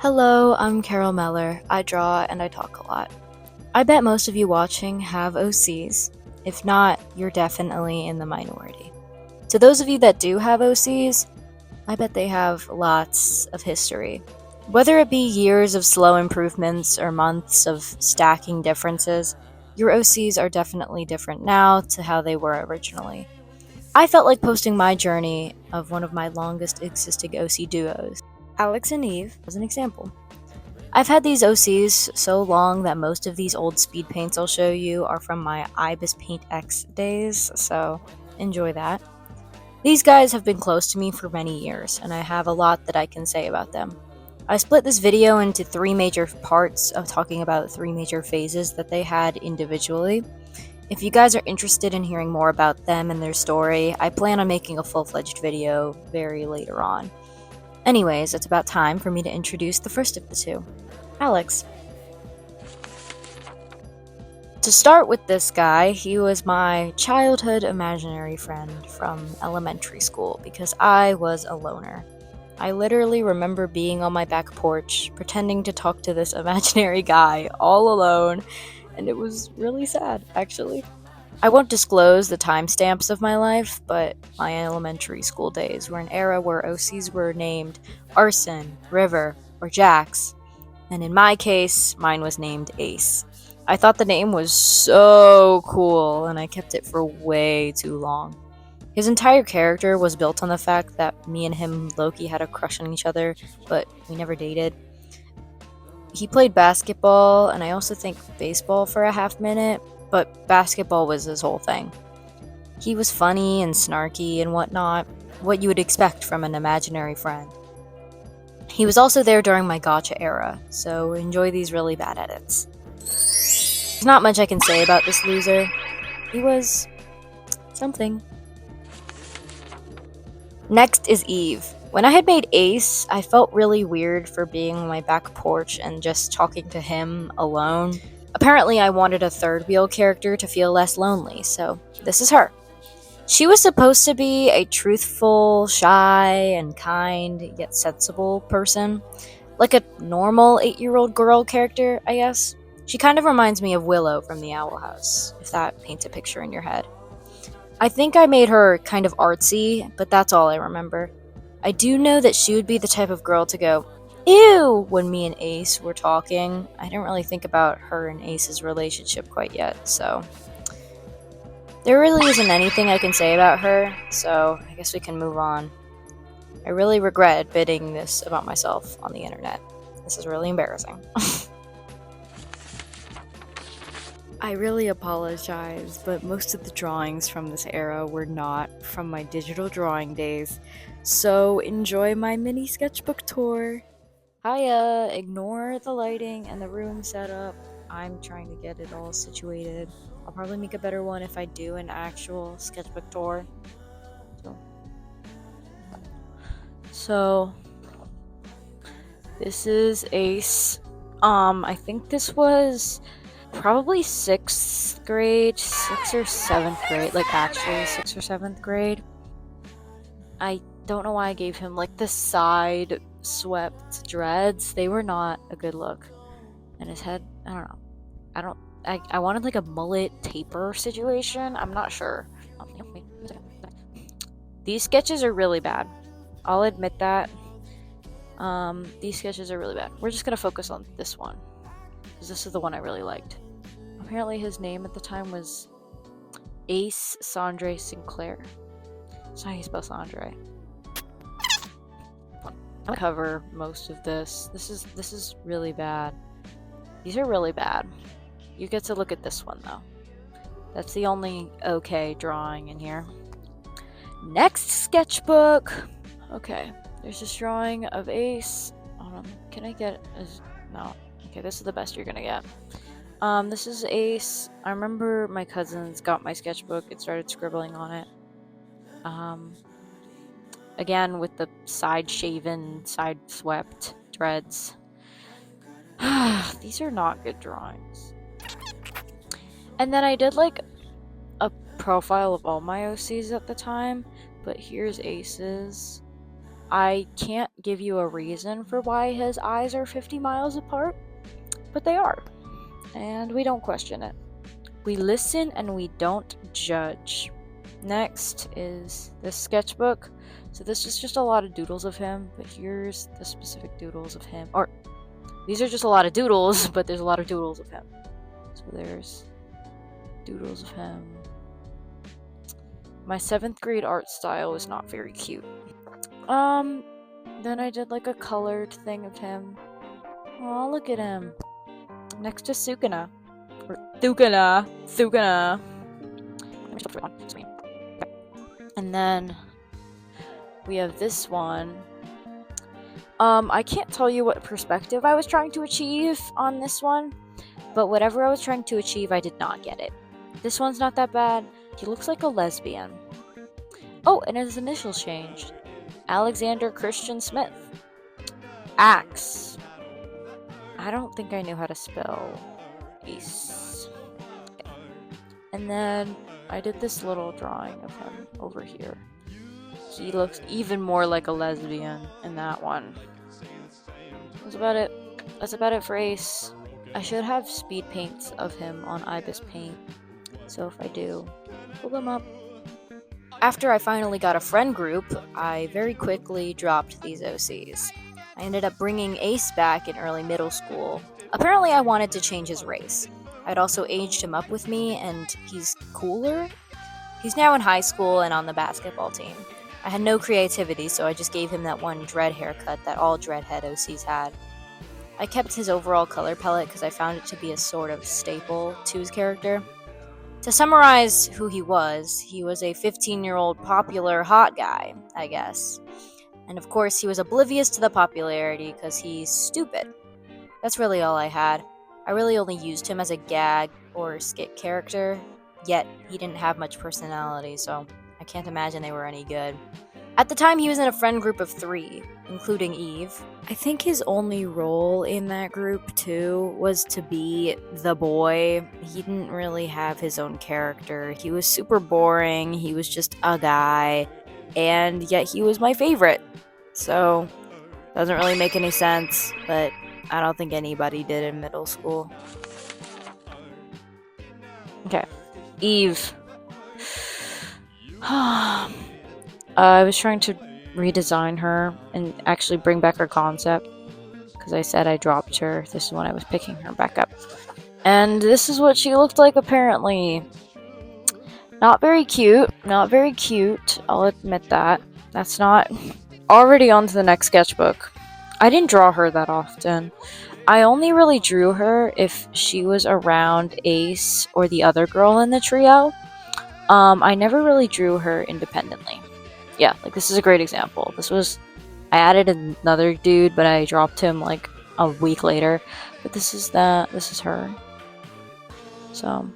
Hello, I'm Carol Meller. I draw and I talk a lot. I bet most of you watching have OCs. If not, you're definitely in the minority. To those of you that do have OCs, I bet they have lots of history. Whether it be years of slow improvements or months of stacking differences, your OCs are definitely different now to how they were originally. I felt like posting my journey of one of my longest existing OC duos, Alex and Eve, as an example. I've had these OCs so long that most of these old speed paints I'll show you are from my Ibis Paint X days, so enjoy that. These guys have been close to me for many years, and I have a lot that I can say about them. I split this video into 3 major parts of talking about 3 major phases that they had individually. If you guys are interested in hearing more about them and their story, I plan on making a full-fledged video very later on. Anyways, it's about time for me to introduce the first of the 2. Alex. To start with this guy, he was my childhood imaginary friend from elementary school because I was a loner. I literally remember being on my back porch, pretending to talk to this imaginary guy all alone, and it was really sad, actually. I won't disclose the timestamps of my life, but my elementary school days were an era where OCs were named Arson, River, or Jax. And in my case, mine was named Ace. I thought the name was so cool, and I kept it for way too long. His entire character was built on the fact that me and him low-key had a crush on each other, but we never dated. He played basketball, and I also think baseball for a half minute, but basketball was his whole thing. He was funny and snarky and whatnot, what you would expect from an imaginary friend. He was also there during my gacha era, so enjoy these really bad edits. There's not much I can say about this loser. He was something. Next is Eve. When I had made Ace, I felt really weird for being on my back porch and just talking to him alone. Apparently, I wanted a third wheel character to feel less lonely, so this is her. She was supposed to be a truthful, shy, and kind, yet sensible person. Like a normal 8-year-old girl character, I guess. She kind of reminds me of Willow from the Owl House, if that paints a picture in your head. I think I made her kind of artsy, but that's all I remember. I do know that she would be the type of girl to go, "Ew!" when me and Ace were talking. I didn't really think about her and Ace's relationship quite yet, so... There really isn't anything I can say about her, so I guess we can move on. I really regret admitting this about myself on the internet. This is really embarrassing. I really apologize, but most of the drawings from this era were not from my digital drawing days, so enjoy my mini sketchbook tour. Hiya! Ignore the lighting and the room setup. I'm trying to get it all situated. I'll probably make a better one if I do an actual sketchbook tour. So this is Ace. I think this was probably 6th grade, 6th or 7th grade, like actually 6th or 7th grade. I don't know why I gave him like the side swept dreads. They were not a good look. And his head, I don't know. I wanted like a mullet taper situation. I'm not sure. These sketches are really bad. I'll admit that. These sketches are really bad. We're just gonna focus on this one, because this is the one I really liked. Apparently his name at the time was Ace Sandre Sinclair. That's how you spell Sandre. I'll cover most of this. This is really bad. These are really bad. You get to look at this one though. That's the only okay drawing in here. Next sketchbook. Okay, there's this drawing of Ace. Hold on, can I get no. Okay, this is the best you're gonna get. This is Ace. I remember my cousins got my sketchbook and started scribbling on it. Again with the side shaven, side swept dreads. These are not good drawings. And then I did like profile of all my OCs at the time, but here's Ace's. I can't give you a reason for why his eyes are 50 miles apart, but they are, and we don't question it. We listen and we don't judge. Next is the sketchbook. So this is just a lot of doodles of him, but here's the specific doodles of him. Or, these are just a lot of doodles, but there's a lot of doodles of him. So there's doodles of him. My 7th grade art style is not very cute. Then I did like a colored thing of him. Oh, look at him. Next to Sukuna. Or Thukana. And then we have this one. I can't tell you what perspective I was trying to achieve on this one, but whatever I was trying to achieve, I did not get it. This one's not that bad. He looks like a lesbian. Oh, and his initials changed. Alexander Christian Smith. Axe. I don't think I knew how to spell ace. And then I did this little drawing of him over here. He looks even more like a lesbian in that one. That's about it. That's about it for Ace. I should have speed paints of him on Ibis Paint. So if I do, pull them up. After I finally got a friend group, I very quickly dropped these OCs. I ended up bringing Ace back in early middle school. Apparently I wanted to change his race. I'd also aged him up with me, and he's cooler. He's now in high school and on the basketball team. I had no creativity, so I just gave him that one dread haircut that all dreadhead OCs had. I kept his overall color palette because I found it to be a sort of staple to his character. To summarize who he was a 15-year-old popular hot guy, I guess. And of course, he was oblivious to the popularity because he's stupid. That's really all I had. I really only used him as a gag or skit character, yet he didn't have much personality, so I can't imagine they were any good. At the time, he was in a friend group of 3, including Eve. I think his only role in that group, too, was to be the boy. He didn't really have his own character. He was super boring, he was just a guy, and yet he was my favorite. So, doesn't really make any sense, but I don't think anybody did in middle school. Okay, Eve. I was trying to redesign her and actually bring back her concept because I said I dropped her. This is when I was picking her back up. And this is what she looked like apparently. Not very cute. Not very cute. I'll admit that. That's not... Already on to the next sketchbook. I didn't draw her that often. I only really drew her if she was around Ace or the other girl in the trio. I never really drew her independently. Yeah, like this is a great example. I added another dude, but I dropped him like a week later. But this is her. So.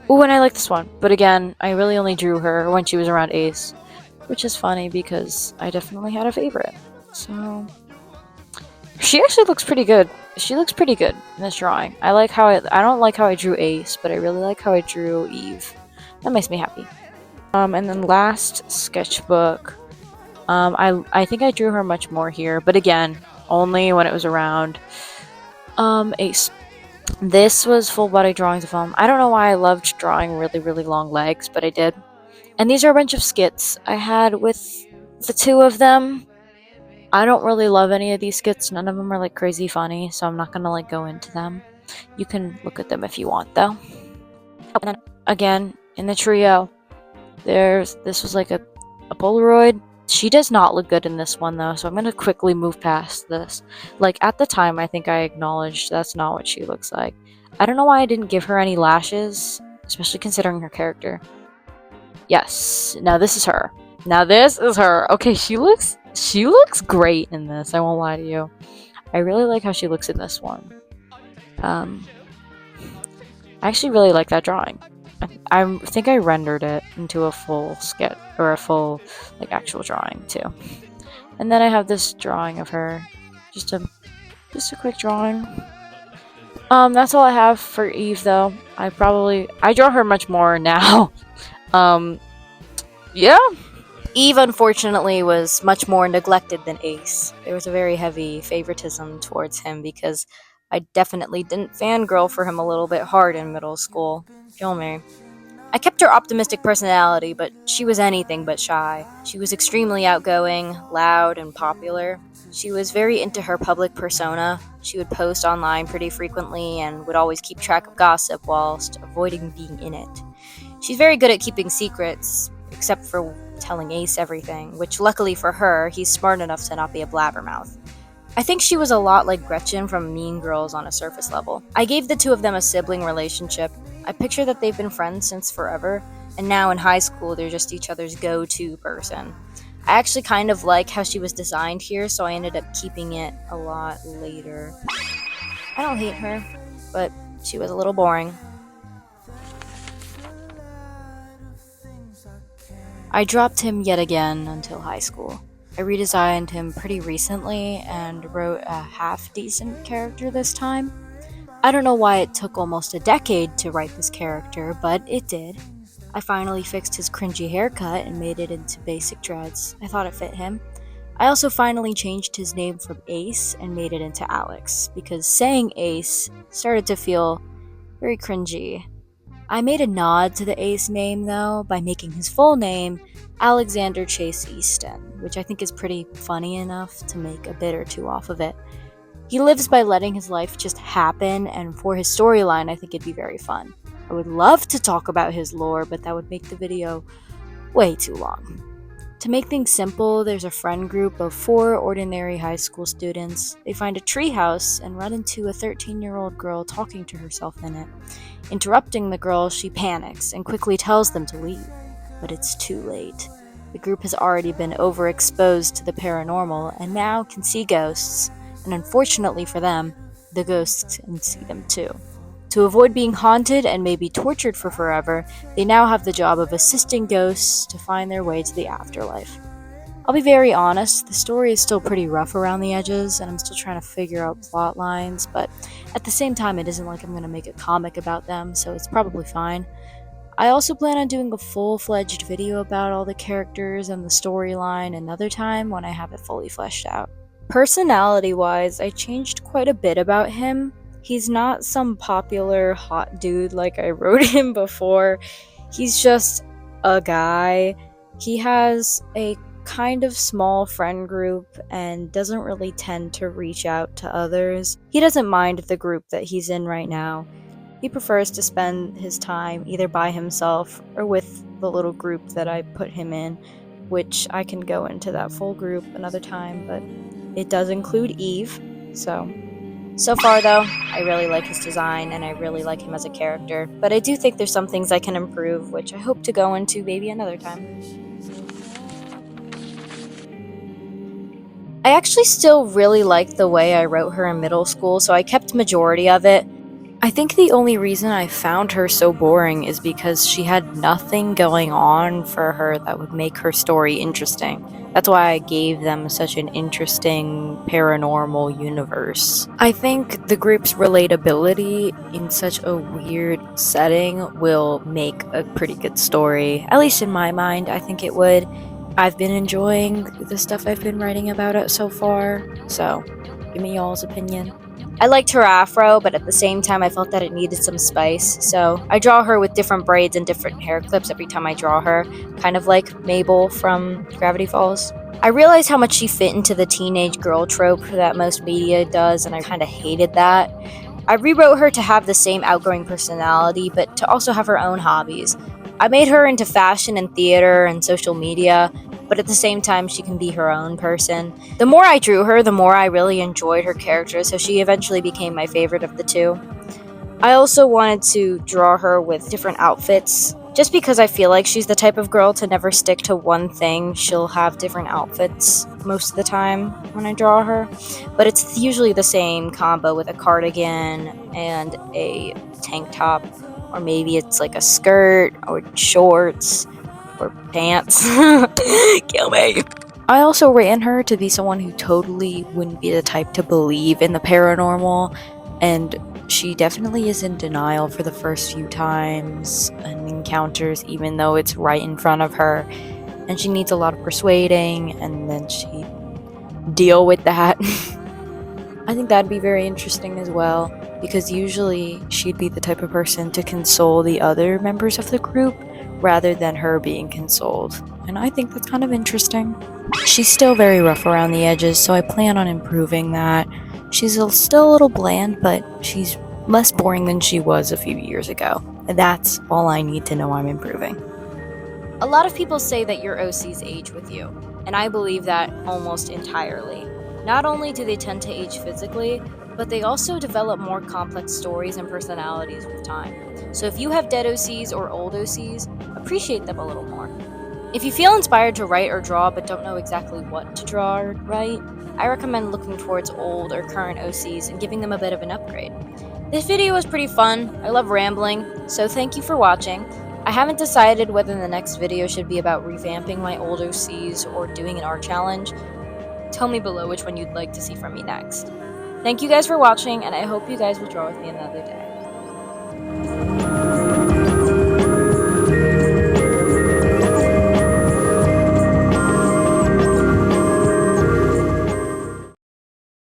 Ooh, and I like this one. But again, I really only drew her when she was around Ace. Which is funny because I definitely had a favorite. So. She actually looks pretty good. She looks pretty good in this drawing. I don't like how I drew Ace, but I really like how I drew Eve. That makes me happy. And then last sketchbook. I think I drew her much more here, but again, only when it was around Ace. This was full body drawings of him. I don't know why I loved drawing really, really long legs, but I did. And these are a bunch of skits I had with the 2 of them. I don't really love any of these skits. None of them are like crazy funny, so I'm not gonna like go into them. You can look at them if you want, though. Oh, and then again in the trio, this was like a Polaroid. She does not look good in this one though, so I'm gonna quickly move past this. Like at the time, I think I acknowledged that's not what she looks like. I don't know why I didn't give her any lashes, especially considering her character. Yes, now this is her. Okay, she looks great in this, I won't lie to you. I really like how she looks in this one. I actually really like that drawing. I think I rendered it into a full sketch, or a full, like, actual drawing, too. And then I have this drawing of her. Just a quick drawing. That's all I have for Eve, though. I draw her much more now. Yeah. Eve, unfortunately, was much more neglected than Ace. There was a very heavy favoritism towards him because I definitely didn't fangirl for him a little bit hard in middle school. Feel me. I kept her optimistic personality, but she was anything but shy. She was extremely outgoing, loud, and popular. She was very into her public persona. She would post online pretty frequently and would always keep track of gossip whilst avoiding being in it. She's very good at keeping secrets, except for telling Ace everything, which luckily for her, he's smart enough to not be a blabbermouth. I think she was a lot like Gretchen from Mean Girls on a surface level. I gave the two of them a sibling relationship. I picture that they've been friends since forever, and now in high school they're just each other's go-to person. I actually kind of like how she was designed here, so I ended up keeping it a lot later. I don't hate her, but she was a little boring. I dropped him yet again until high school. I redesigned him pretty recently and wrote a half-decent character this time. I don't know why it took almost a decade to write this character, but it did. I finally fixed his cringy haircut and made it into basic dreads. I thought it fit him. I also finally changed his name from Ace and made it into Alex, because saying Ace started to feel very cringy. I made a nod to the Ace name, though, by making his full name Alexander Chase Easton, which I think is pretty funny enough to make a bit or two off of it. He lives by letting his life just happen, and for his storyline, I think it'd be very fun. I would love to talk about his lore, but that would make the video way too long. To make things simple, there's a friend group of 4 ordinary high school students. They find a treehouse and run into a 13-year-old girl talking to herself in it. Interrupting the girl, she panics and quickly tells them to leave. But it's too late. The group has already been overexposed to the paranormal and now can see ghosts, and unfortunately for them, the ghosts can see them too. To avoid being haunted and maybe tortured for forever, they now have the job of assisting ghosts to find their way to the afterlife. I'll be very honest, the story is still pretty rough around the edges, and I'm still trying to figure out plot lines, but at the same time, it isn't like I'm going to make a comic about them, so it's probably fine. I also plan on doing a full-fledged video about all the characters and the storyline another time when I have it fully fleshed out. Personality-wise, I changed quite a bit about him. He's not some popular hot dude like I wrote him before. He's just a guy. He has a kind of small friend group and doesn't really tend to reach out to others. He doesn't mind the group that he's in right now. He prefers to spend his time either by himself or with the little group that I put him in, which I can go into that full group another time, but it does include Eve, So far, though, I really like his design, and I really like him as a character, but I do think there's some things I can improve, which I hope to go into maybe another time. I actually still really liked the way I wrote her in middle school, so I kept majority of it. I think the only reason I found her so boring is because she had nothing going on for her that would make her story interesting. That's why I gave them such an interesting paranormal universe. I think the group's relatability in such a weird setting will make a pretty good story. At least in my mind, I think it would. I've been enjoying the stuff I've been writing about it so far, so give me y'all's opinion. I liked her afro, but at the same time I felt that it needed some spice, so I draw her with different braids and different hair clips every time I draw her, kind of like Mabel from Gravity Falls. I realized how much she fit into the teenage girl trope that most media does, and I kind of hated that. I rewrote her to have the same outgoing personality, but to also have her own hobbies. I made her into fashion and theater and social media, but at the same time she can be her own person. The more I drew her, the more I really enjoyed her character, so she eventually became my favorite of the two. I also wanted to draw her with different outfits, just because I feel like she's the type of girl to never stick to one thing. She'll have different outfits most of the time when I draw her, but it's usually the same combo with a cardigan and a tank top, or maybe it's like a skirt or shorts or pants. Kill me. I also ran her to be someone who totally wouldn't be the type to believe in the paranormal, and she definitely is in denial for the first few times and encounters, even though it's right in front of her. and she needs a lot of persuading, and then she deal with that. I think that'd be very interesting as well, because usually she'd be the type of person to console the other members of the group rather than her being consoled, and I think that's kind of interesting. She's still very rough around the edges, so I plan on improving that. She's still a little bland, but she's less boring than she was a few years ago. And that's all I need to know I'm improving. A lot of people say that your OCs age with you, and I believe that almost entirely. Not only do they tend to age physically, but they also develop more complex stories and personalities with time. So if you have dead OCs or old OCs, appreciate them a little more. If you feel inspired to write or draw but don't know exactly what to draw or write, I recommend looking towards old or current OCs and giving them a bit of an upgrade. This video was pretty fun. I love rambling, so thank you for watching. I haven't decided whether the next video should be about revamping my old OCs or doing an art challenge. Tell me below which one you'd like to see from me next. Thank you guys for watching, and I hope you guys will draw with me another day.